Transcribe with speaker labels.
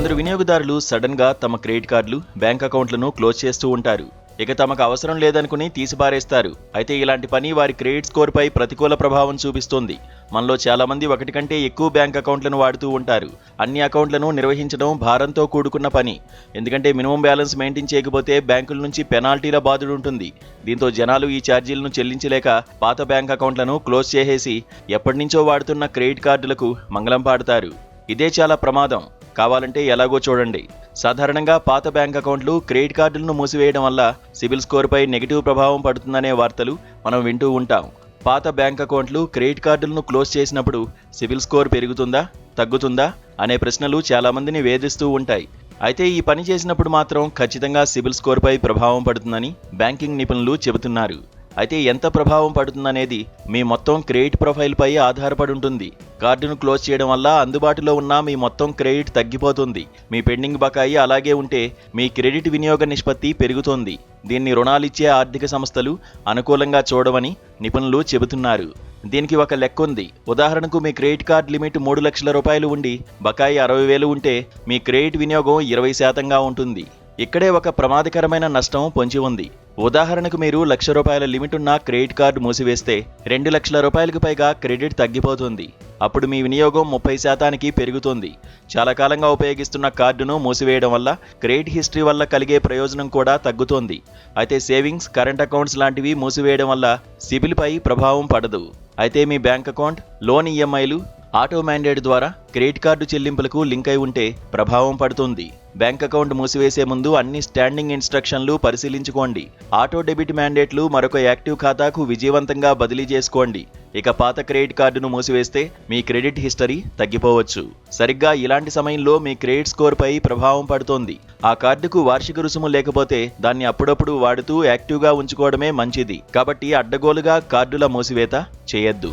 Speaker 1: కొందరు వినియోగదారులు సడన్ గా తమ క్రెడిట్ కార్డులు, బ్యాంక్ అకౌంట్లను క్లోజ్ చేస్తూ ఉంటారు. ఇక తమకు అవసరం లేదనుకుని తీసిపారేస్తారు. అయితే ఇలాంటి పని వారి క్రెడిట్ స్కోర్ పై ప్రతికూల ప్రభావం చూపిస్తుంది. మనలో చాలా మంది ఒకటి కంటే ఎక్కువ బ్యాంక్ అకౌంట్లను వాడుతూ ఉంటారు. అన్ని అకౌంట్లను నిర్వహించడం భారంతో కూడుకున్న పని. ఎందుకంటే మినిమం బ్యాలెన్స్ మెయింటైన్ చేయకపోతే బ్యాంకుల నుంచి పెనాల్టీల బాధుడు ఉంటుంది. దీంతో జనాలు ఈ ఛార్జీలను చెల్లించలేక పాత బ్యాంక్ అకౌంట్లను క్లోజ్ చేసేసి ఎప్పటినుంచో వాడుతున్న క్రెడిట్ కార్డులకు మంగళం పాడతారు. ఇదే చాలా ప్రమాదం. కావాలంటే ఎలాగో చూడండి. సాధారణంగా పాత బ్యాంక్ అకౌంట్లు, క్రెడిట్ కార్డులను మూసివేయడం వల్ల సిబిల్ స్కోర్పై నెగిటివ్ ప్రభావం పడుతుందనే వార్తలు మనం వింటూ ఉంటాం. పాత బ్యాంక్ అకౌంట్లు, క్రెడిట్ కార్డులను క్లోజ్ చేసినప్పుడు సిబిల్ స్కోర్ పెరుగుతుందా, తగ్గుతుందా అనే ప్రశ్నలు చాలామందిని వేధిస్తూ ఉంటాయి. అయితే ఈ పని చేసినప్పుడు మాత్రం ఖచ్చితంగా సిబిల్ స్కోర్పై ప్రభావం పడుతుందని బ్యాంకింగ్ నిపుణులు చెబుతున్నారు. అయితే ఎంత ప్రభావం పడుతుందనేది మీ మొత్తం క్రెడిట్ ప్రొఫైల్ పై ఆధారపడి ఉంటుంది. కార్డును క్లోజ్ చేయడం వల్ల అందుబాటులో ఉన్న మీ మొత్తం క్రెడిట్ తగ్గిపోతుంది. మీ పెండింగ్ బకాయి అలాగే ఉంటే మీ క్రెడిట్ వినియోగ నిష్పత్తి పెరుగుతోంది. దీన్ని రుణాలిచ్చే ఆర్థిక సంస్థలు అనుకూలంగా చూడవని నిపుణులు చెబుతున్నారు. దీనికి ఒక లెక్క ఉంది. ఉదాహరణకు మీ క్రెడిట్ కార్డ్ లిమిట్ 3 లక్షల రూపాయలు ఉండి బకాయి 60,000 ఉంటే మీ క్రెడిట్ వినియోగం 20% ఉంటుంది. ఇక్కడే ఒక ప్రమాదకరమైన నష్టం పొంచి ఉంది. ఉదాహరణకు మీరు ₹1,00,000 లిమిట్ ఉన్న క్రెడిట్ కార్డు మూసివేస్తే 2 లక్షల రూపాయలకు పైగా క్రెడిట్ తగ్గిపోతుంది. అప్పుడు మీ వినియోగం 30% పెరుగుతుంది. చాలా కాలంగా ఉపయోగిస్తున్న కార్డును మూసివేయడం వల్ల క్రెడిట్ హిస్టరీ వల్ల కలిగే ప్రయోజనం కూడా తగ్గుతోంది. అయితే సేవింగ్స్, కరెంట్ అకౌంట్స్ లాంటివి మూసివేయడం వల్ల సిబిల్ పై ప్రభావం పడదు. అయితే మీ బ్యాంక్ అకౌంట్, లోన్ ఈఎంఐలు, ఆటో మ్యాండేట్ ద్వారా క్రెడిట్ కార్డు చెల్లింపులకు లింక్ అయి ఉంటే ప్రభావం పడుతుంది. బ్యాంక్ అకౌంట్ మూసివేసే ముందు అన్ని స్టాండింగ్ ఇన్స్ట్రక్షన్లు పరిశీలించుకోండి. ఆటో డెబిట్ మ్యాండేట్లు మరొక యాక్టివ్ ఖాతాకు విజయవంతంగా బదిలీ చేసుకోండి. ఇక పాత క్రెడిట్ కార్డును మూసివేస్తే మీ క్రెడిట్ హిస్టరీ తగ్గిపోవచ్చు. సరిగ్గా ఇలాంటి సమయంలో మీ క్రెడిట్ స్కోర్ పై ప్రభావం పడుతోంది. ఆ కార్డుకు వార్షిక రుసుము లేకపోతే దాన్ని అప్పుడప్పుడు వాడుతూ యాక్టివ్గా ఉంచుకోవడమే మంచిది. కాబట్టి అడ్డగోలుగా కార్డుల మూసివేత చేయొద్దు.